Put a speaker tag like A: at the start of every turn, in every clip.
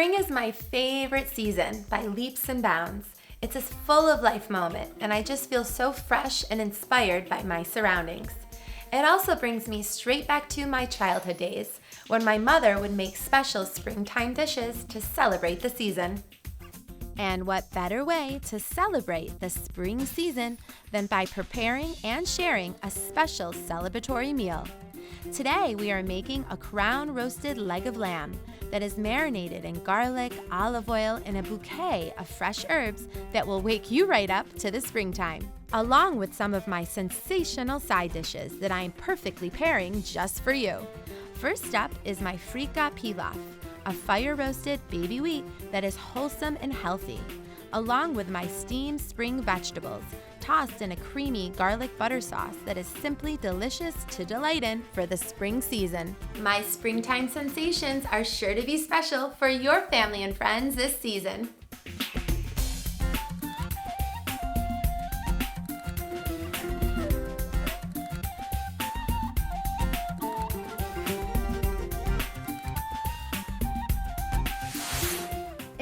A: Spring is my favorite season by leaps and bounds. It's a full of life moment, and I just feel so fresh and inspired by my surroundings. It also brings me straight back to my childhood days, when my mother would make special springtime dishes to celebrate the season.
B: And what better way to celebrate the spring season than by preparing and sharing a special celebratory meal? Today we are making a crown roasted leg of lamb that is marinated in garlic, olive oil, and a bouquet of fresh herbs that will wake you right up to the springtime, along with some of my sensational side dishes that I am perfectly pairing just for you. First up is my freekeh pilaf, a fire-roasted baby wheat that is wholesome and healthy, along with my steamed spring vegetables, tossed in a creamy garlic butter sauce that is simply delicious to delight in for the spring season.
A: My springtime sensations are sure to be special for your family and friends this season.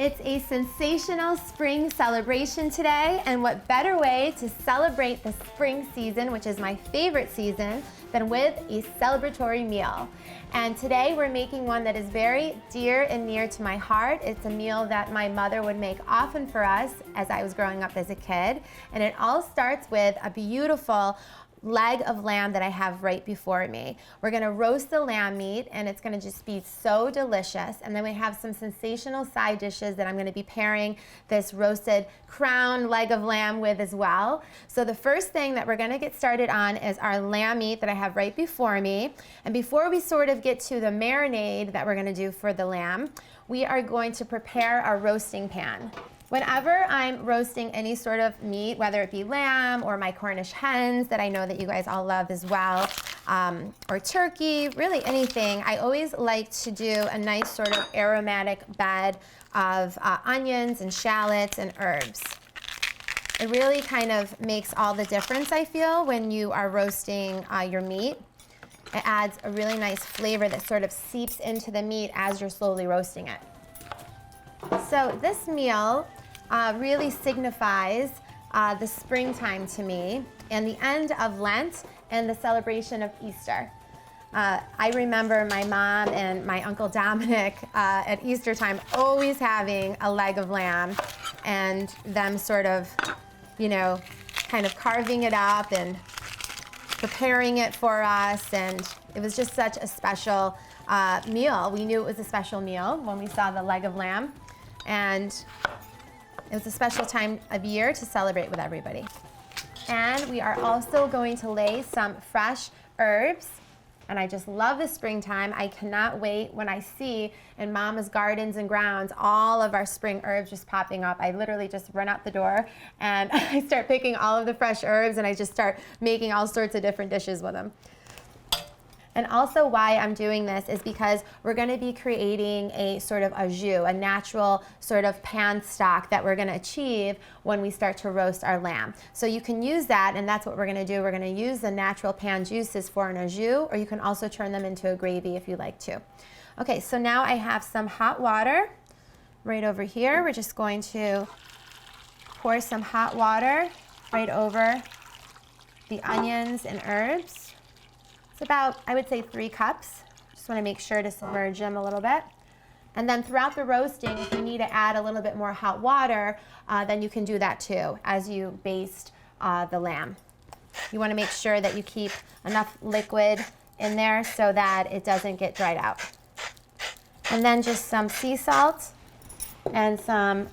A: It's a sensational spring celebration today, and what better way to celebrate the spring season, which is my favorite season, than with a celebratory meal. And today we're making one that is very dear and near to my heart. It's a meal that my mother would make often for us as I was growing up as a kid. And it all starts with a beautiful leg of lamb that I have right before me. We're gonna roast the lamb meat, and it's gonna just be so delicious. And then we have some sensational side dishes that I'm gonna be pairing this roasted crown leg of lamb with as well. So the first thing that we're gonna get started on is our lamb meat that I have right before me. And before we sort of get to the marinade that we're gonna do for the lamb, we are going to prepare our roasting pan. Whenever I'm roasting any sort of meat, whether it be lamb or my Cornish hens that I know that you guys all love as well, or turkey, really anything, I always like to do a nice sort of aromatic bed of onions and shallots and herbs. It really kind of makes all the difference, I feel, when you are roasting your meat. It adds a really nice flavor that sort of seeps into the meat as you're slowly roasting it. So this meal really signifies the springtime to me and the end of Lent and the celebration of Easter. I remember my mom and my Uncle Dominic at Easter time always having a leg of lamb and them sort of, you know, kind of carving it up and preparing it for us, and it was just such a special meal. We knew it was a special meal when we saw the leg of lamb. And it was a special time of year to celebrate with everybody. And we are also going to lay some fresh herbs. And I just love the springtime. I cannot wait when I see in Mama's gardens and grounds all of our spring herbs just popping up. I literally just run out the door and I start picking all of the fresh herbs, and I just start making all sorts of different dishes with them. And also why I'm doing this is because we're going to be creating a sort of a jus, a natural sort of pan stock that we're going to achieve when we start to roast our lamb. So you can use that, and that's what we're going to do. We're going to use the natural pan juices for an au jus, or you can also turn them into a gravy if you like to. Okay, so now I have some hot water right over here. We're just going to pour some hot water right over the onions and herbs. It's about, I would say, 3 cups. Just want to make sure to submerge them a little bit. And then throughout the roasting, if you need to add a little bit more hot water, then you can do that too as you baste the lamb. You want to make sure that you keep enough liquid in there so that it doesn't get dried out. And then just some sea salt and some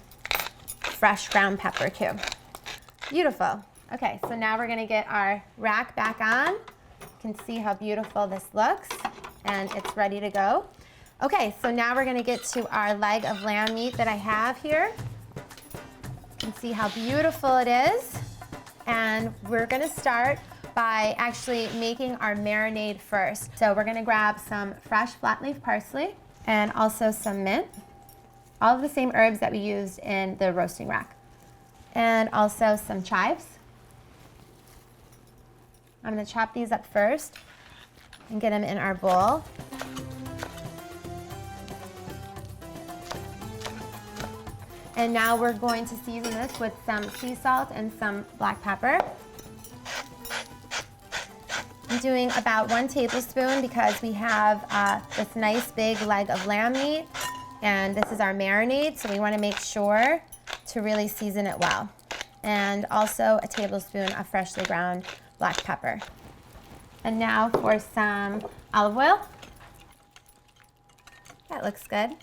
A: fresh ground pepper too. Beautiful. Okay, so now we're going to get our rack back on. You can see how beautiful this looks, and it's ready to go. Okay, so now we're going to get to our leg of lamb meat that I have here. You can see how beautiful it is. And we're going to start by actually making our marinade first. So we're going to grab some fresh flat leaf parsley and also some mint, all of the same herbs that we used in the roasting rack, and also some chives. I'm going to chop these up first and get them in our bowl. And now we're going to season this with some sea salt and some black pepper. I'm doing about 1 tablespoon because we have this nice big leg of lamb meat, and this is our marinade, so we want to make sure to really season it well. And also a tablespoon of freshly ground black pepper. And now for some olive oil. That looks good.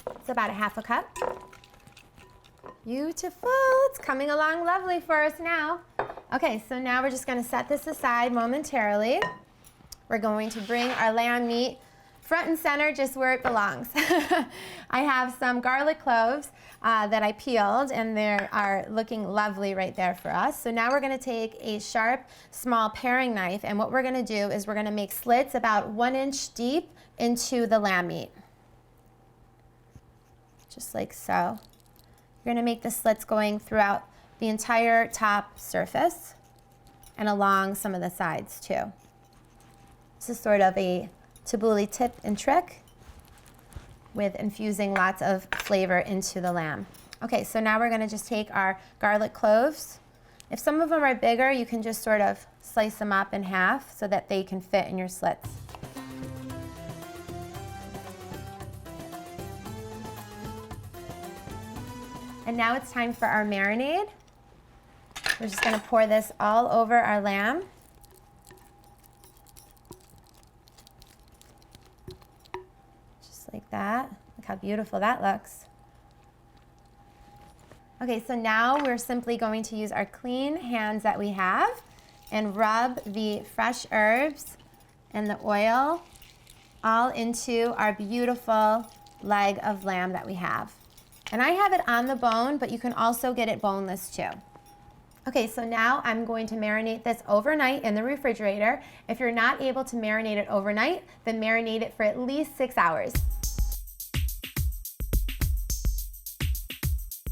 A: It's about a half a cup. Beautiful, it's coming along lovely for us now. Okay, so now we're just gonna set this aside momentarily. We're going to bring our lamb meat front and center, just where it belongs. I have some garlic cloves that I peeled, and they are looking lovely right there for us. So now we're gonna take a sharp, small paring knife, and what we're gonna do is we're gonna make slits about 1 inch deep into the lamb meat. Just like so. You're gonna make the slits going throughout the entire top surface and along some of the sides too. This is sort of a Taboulie tip and trick with infusing lots of flavor into the lamb. Okay, so now we're gonna just take our garlic cloves. If some of them are bigger, you can just sort of slice them up in half so that they can fit in your slits. And now it's time for our marinade. We're just gonna pour this all over our lamb. Just like that. Look how beautiful that looks. Okay, so now we're simply going to use our clean hands that we have and rub the fresh herbs and the oil all into our beautiful leg of lamb that we have. And I have it on the bone, but you can also get it boneless too. Okay, so now I'm going to marinate this overnight in the refrigerator. If you're not able to marinate it overnight, then marinate it for at least 6 hours.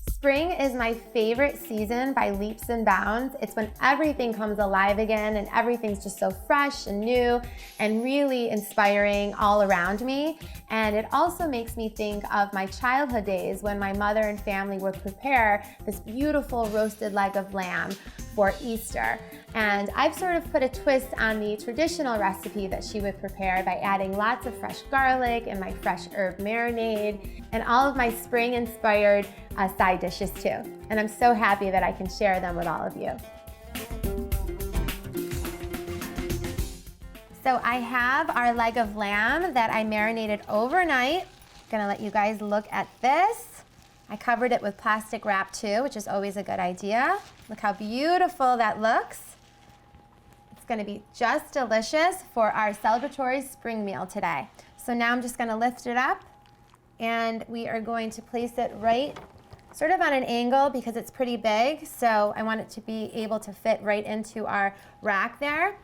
A: Spring is my favorite season by leaps and bounds. It's when everything comes alive again and everything's just so fresh and new and really inspiring all around me. And it also makes me think of my childhood days when my mother and family would prepare this beautiful roasted leg of lamb for Easter. And I've sort of put a twist on the traditional recipe that she would prepare by adding lots of fresh garlic and my fresh herb marinade and all of my spring-inspired side dishes too. And I'm so happy that I can share them with all of you. So I have our leg of lamb that I marinated overnight. I'm gonna let you guys look at this. I covered it with plastic wrap too, which is always a good idea. Look how beautiful that looks. It's gonna be just delicious for our celebratory spring meal today. So now I'm just gonna lift it up and we are going to place it right sort of on an angle because it's pretty big. So I want it to be able to fit right into our rack there.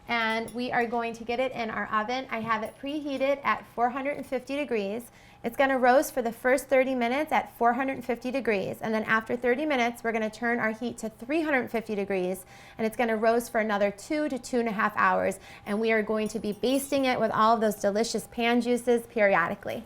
A: And we are going to get it in our oven. I have it preheated at 450 degrees. It's gonna roast for the first 30 minutes at 450 degrees. And then after 30 minutes, we're gonna turn our heat to 350 degrees. And it's gonna roast for another 2 to 2.5 hours. And we are going to be basting it with all of those delicious pan juices periodically.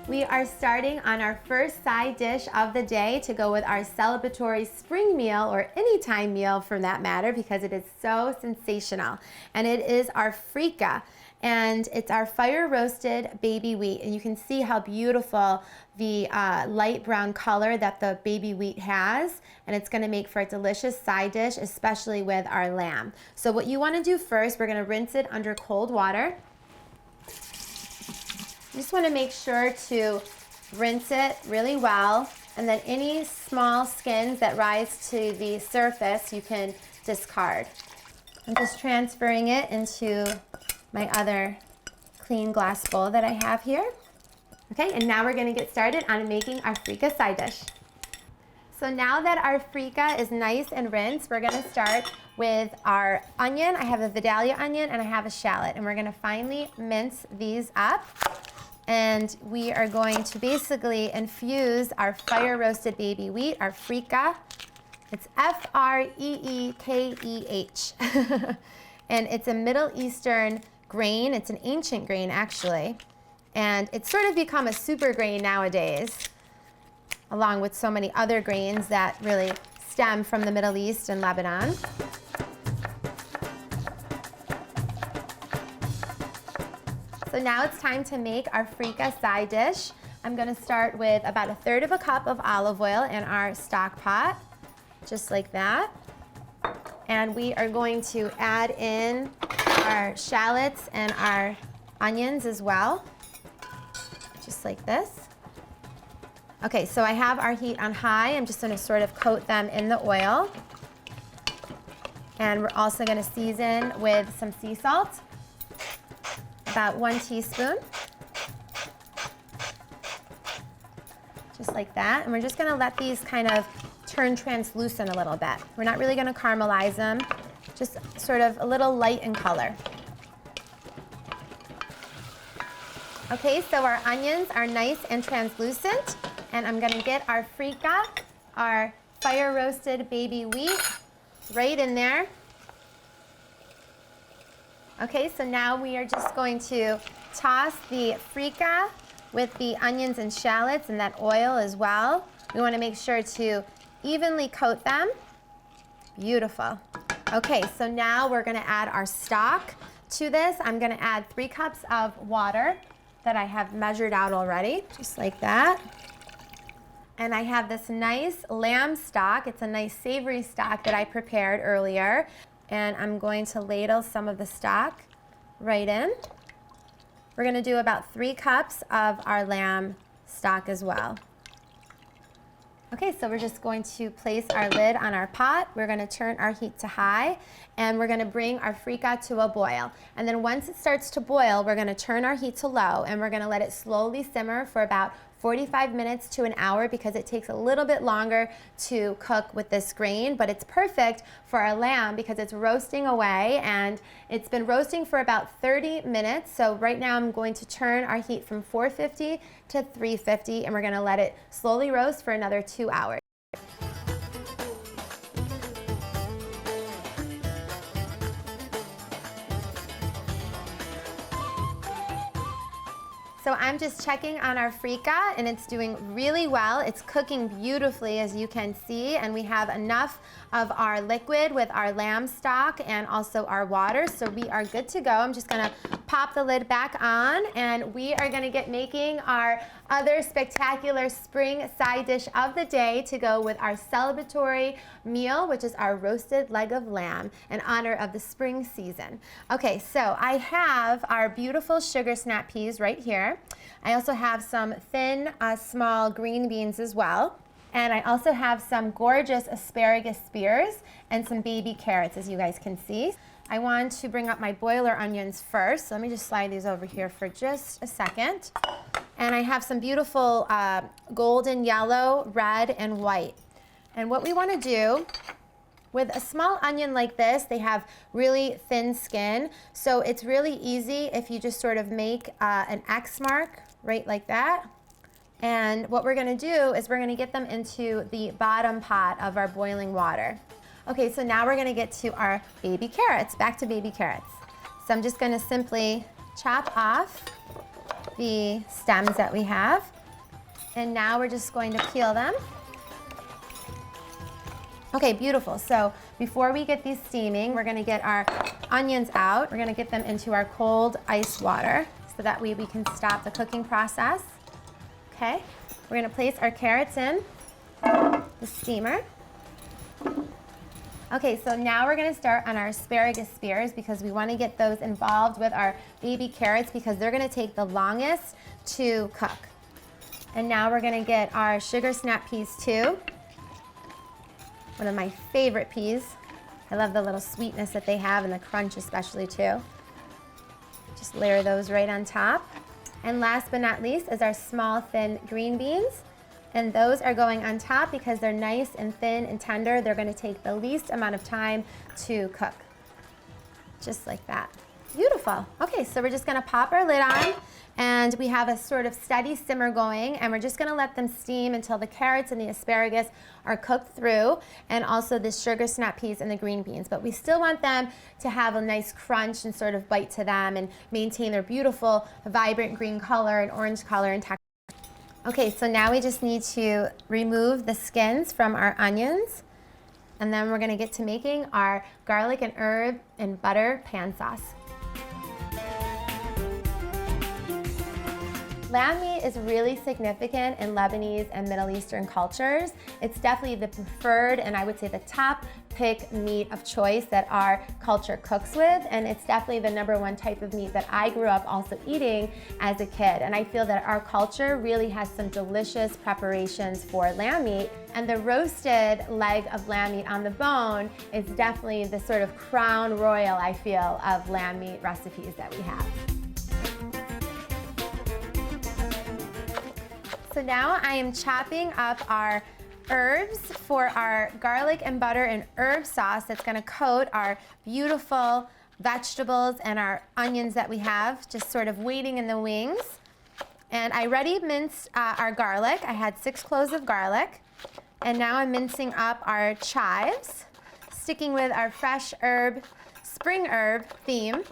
A: We are starting on our first side dish of the day to go with our celebratory spring meal, or anytime meal for that matter, because it is so sensational. And it is our freekeh, and it's our fire roasted baby wheat. And you can see how beautiful the light brown color that the baby wheat has, and it's gonna make for a delicious side dish, especially with our lamb. So what you wanna do first, we're gonna rinse it under cold water. You just want to make sure to rinse it really well, and then any small skins that rise to the surface you can discard. I'm just transferring it into my other clean glass bowl that I have here. Okay, and now we're going to get started on making our freekeh side dish. So now that our freekeh is nice and rinsed, we're gonna start with our onion. I have a Vidalia onion and I have a shallot, and we're gonna finely mince these up. And we are going to basically infuse our fire roasted baby wheat, our freekeh. It's F-R-E-E-K-E-H. And it's a Middle Eastern grain. It's an ancient grain, actually. And it's sort of become a super grain nowadays, along with so many other grains that really stem from the Middle East and Lebanon. So now it's time to make our freekeh side dish. I'm gonna start with about 1/3 cup of olive oil in our stock pot, just like that. And we are going to add in our shallots and our onions as well, just like this. Okay, so I have our heat on high. I'm just gonna sort of coat them in the oil. And we're also gonna season with some sea salt, about 1 teaspoon. Just like that. And we're just gonna let these kind of turn translucent a little bit. We're not really gonna caramelize them, just sort of a little light in color. Okay, so our onions are nice and translucent, and I'm gonna get our freekeh, our fire roasted baby wheat, right in there. Okay, so now we are just going to toss the freekeh with the onions and shallots and that oil as well. We want to make sure to evenly coat them. Beautiful. Okay, so now we're going to add our stock to this. I'm going to add 3 cups of water that I have measured out already, just like that. And I have this nice lamb stock. It's a nice savory stock that I prepared earlier. And I'm going to ladle some of the stock right in. We're gonna do about 3 cups of our lamb stock as well. Okay, so we're just going to place our lid on our pot. We're gonna turn our heat to high, and we're gonna bring our freekeh to a boil. And then once it starts to boil, we're gonna turn our heat to low, and we're gonna let it slowly simmer for about 45 minutes to an hour, because it takes a little bit longer to cook with this grain, but it's perfect for our lamb because it's roasting away, and it's been roasting for about 30 minutes. So right now I'm going to turn our heat from 450 to 350, and we're gonna let it slowly roast for another 2 hours. So I'm just checking on our freekeh, and it's doing really well. It's cooking beautifully, as you can see, and we have enough of our liquid with our lamb stock and also our water, so we are good to go. I'm just gonna pop the lid back on, and we are gonna get making our other spectacular spring side dish of the day to go with our celebratory meal, which is our roasted leg of lamb in honor of the spring season. Okay, so I have our beautiful sugar snap peas right here. I also have some thin, small green beans as well. And I also have some gorgeous asparagus spears and some baby carrots, as you guys can see. I want to bring up my boiler onions first. So let me just slide these over here for just a second. And I have some beautiful golden yellow, red, and white. And what we want to do with a small onion like this, they have really thin skin. So it's really easy if you just sort of make an X mark right like that. And what we're gonna do is we're gonna get them into the bottom pot of our boiling water. Okay, so now we're gonna get to our baby carrots, back to baby carrots. So I'm just gonna simply chop off the stems that we have. And now we're just going to peel them. Okay, beautiful. So before we get these steaming, we're gonna get our onions out. We're gonna get them into our cold ice water so that way we can stop the cooking process. Okay, we're gonna place our carrots in the steamer. Okay, so now we're gonna start on our asparagus spears, because we wanna get those involved with our baby carrots because they're gonna take the longest to cook. And now we're gonna get our sugar snap peas too. One of my favorite peas. I love the little sweetness that they have and the crunch especially too. Just layer those right on top. And last but not least is our small thin green beans. And those are going on top because they're nice and thin and tender. They're gonna take the least amount of time to cook. Just like that. Beautiful. Okay, so we're just gonna pop our lid on, and we have a sort of steady simmer going, and we're just gonna let them steam until the carrots and the asparagus are cooked through, and also the sugar snap peas and the green beans. But we still want them to have a nice crunch and sort of bite to them and maintain their beautiful, vibrant green color and orange color and texture. Okay, so now we just need to remove the skins from our onions, and then we're gonna get to making our garlic and herb and butter pan sauce. Lamb meat is really significant in Lebanese and Middle Eastern cultures. It's definitely the preferred, and I would say the top pick meat of choice that our culture cooks with, and it's definitely the #1 type of meat that I grew up also eating as a kid. And I feel that our culture really has some delicious preparations for lamb meat, and the roasted leg of lamb meat on the bone is definitely the sort of crown royal, I feel, of lamb meat recipes that we have. So now I am chopping up our herbs for our garlic and butter and herb sauce that's gonna coat our beautiful vegetables and our onions that we have, just sort of waiting in the wings. And I already minced our garlic. I had 6 cloves of garlic. And now I'm mincing up our chives, sticking with our fresh herb, spring herb theme.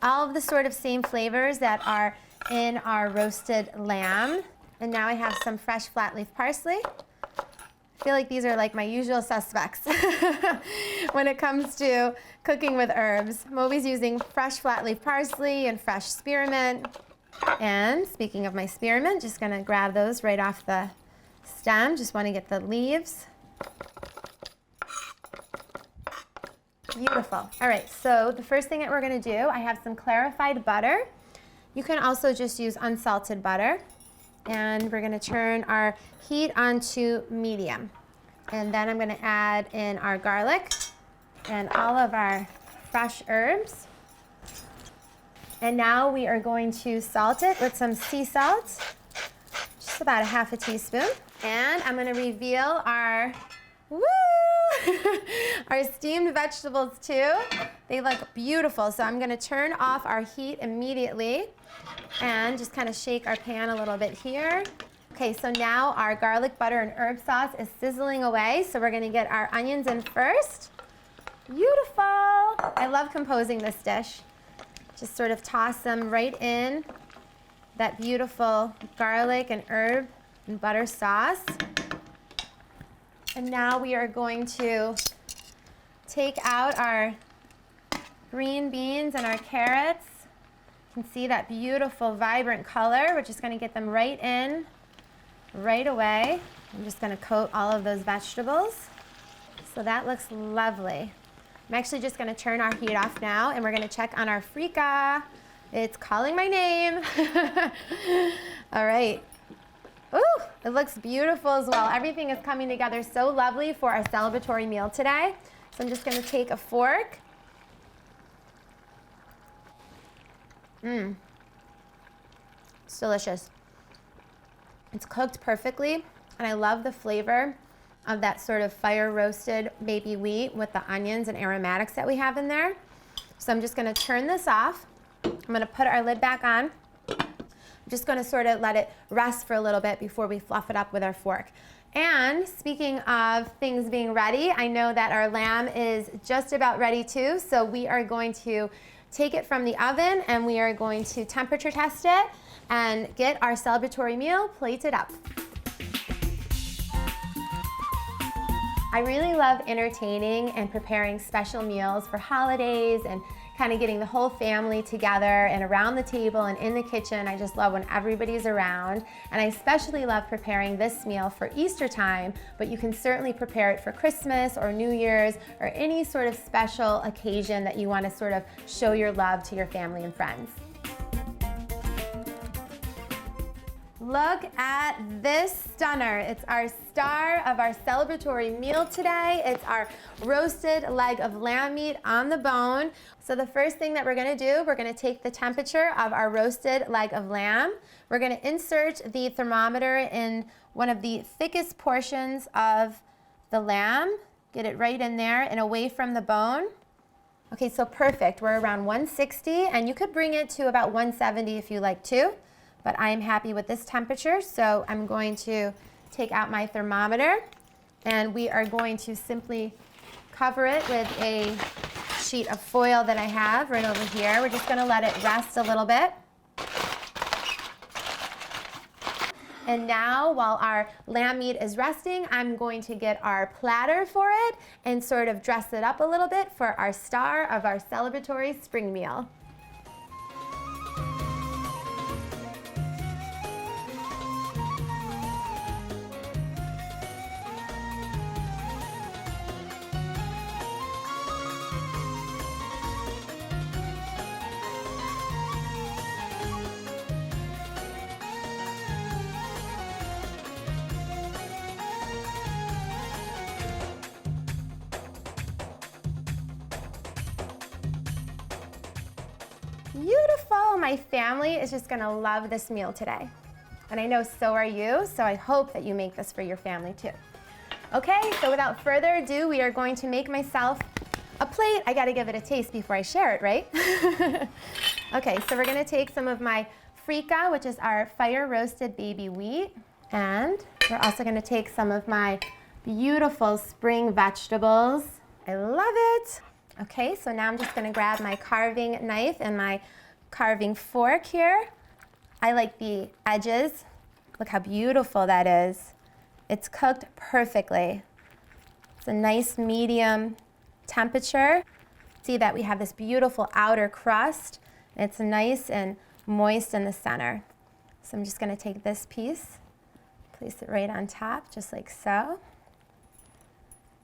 A: All of the sort of same flavors that are in our roasted lamb. And now I have some fresh flat leaf parsley. I feel like these are like my usual suspects when it comes to cooking with herbs. I'm always using fresh flat leaf parsley and fresh spearmint. And speaking of my spearmint, just gonna grab those right off the stem. Just wanna get the leaves. Beautiful. All right, so the first thing that we're gonna do, I have some clarified butter. You can also just use unsalted butter. And we're gonna turn our heat onto medium. And then I'm gonna add in our garlic and all of our fresh herbs. And now we are going to salt it with some sea salt, just about a half a teaspoon. And I'm gonna reveal our, our steamed vegetables too. They look beautiful. So I'm gonna turn off our heat immediately and just kind of shake our pan a little bit here. Okay, so now our garlic, butter, and herb sauce is sizzling away. So we're gonna get our onions in first. Beautiful. I love composing this dish. Just sort of toss them right in that beautiful garlic and herb and butter sauce. And now we are going to take out our green beans and our carrots. You can see that beautiful, vibrant color. We're just gonna get them right in, right away. I'm just gonna coat all of those vegetables. So that looks lovely. I'm actually just gonna turn our heat off now, and we're gonna check on our freekeh. It's calling my name. All right. Ooh, it looks beautiful as well. Everything is coming together so lovely for our celebratory meal today. So I'm just gonna take a fork. It's delicious. It's cooked perfectly, and I love the flavor of that sort of fire roasted baby wheat with the onions and aromatics that we have in there. So I'm just gonna turn this off. I'm gonna put our lid back on. I'm just gonna sort of let it rest for a little bit before we fluff it up with our fork. And speaking of things being ready, I know that our lamb is just about ready too, so we are going to take it from the oven and we are going to temperature test it and get our celebratory meal plated up. I really love entertaining and preparing special meals for holidays and kind of getting the whole family together and around the table and in the kitchen. I just love when everybody's around. And I especially love preparing this meal for Easter time, but you can certainly prepare it for Christmas or New Year's or any sort of special occasion that you want to sort of show your love to your family and friends. Look at this stunner. It's our star of our celebratory meal today. It's our roasted leg of lamb meat on the bone. So the first thing that we're gonna do, we're gonna take the temperature of our roasted leg of lamb. We're gonna insert the thermometer in one of the thickest portions of the lamb. Get it right in there and away from the bone. Okay, so perfect. We're around 160, and you could bring it to about 170 if you like to. But I'm happy with this temperature, so I'm going to take out my thermometer, and we are going to simply cover it with a sheet of foil that I have right over here. We're just gonna let it rest a little bit. And now, while our lamb meat is resting, I'm going to get our platter for it and sort of dress it up a little bit for our star of our celebratory spring meal. Beautiful. My family is just gonna love this meal today. And I know so are you, so I hope that you make this for your family too. Okay, so without further ado, we are going to make myself a plate. I gotta give it a taste before I share it, right? Okay, so we're gonna take some of my freekeh, which is our fire roasted baby wheat. And we're also gonna take some of my beautiful spring vegetables. I love it. Okay, so now I'm just gonna grab my carving knife and my carving fork here. I like the edges. Look how beautiful that is. It's cooked perfectly. It's a nice medium temperature. See that we have this beautiful outer crust. It's nice and moist in the center. So I'm just gonna take this piece, place it right on top, just like so.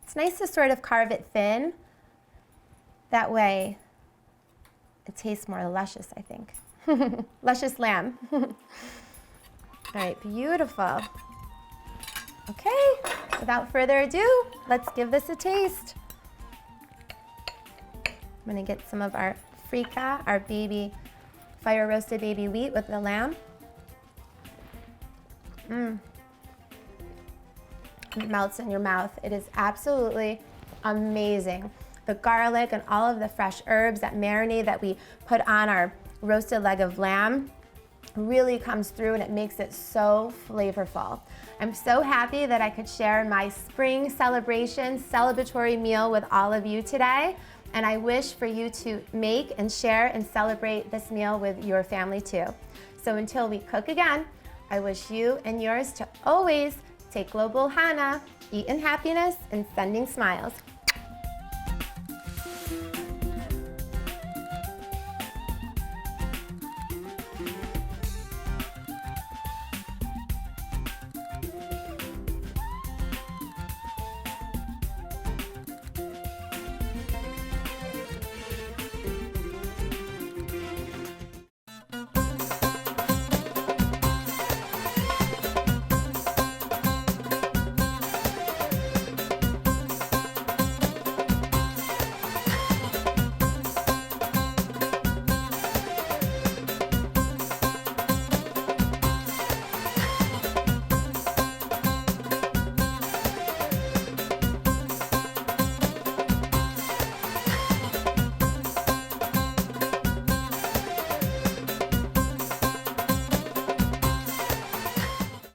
A: It's nice to sort of carve it thin. That way, it tastes more luscious, I think. Luscious lamb. All right, beautiful. Okay, without further ado, let's give this a taste. I'm gonna get some of our freekeh, our baby, fire roasted baby wheat with the lamb. It melts in your mouth. It is absolutely amazing. The garlic and all of the fresh herbs, that marinade that we put on our roasted leg of lamb really comes through, and it makes it so flavorful. I'm so happy that I could share my spring celebration celebratory meal with all of you today, and I wish for you to make and share and celebrate this meal with your family too. So until we cook again, I wish you and yours to always take global Hana, eat in happiness and sending smiles.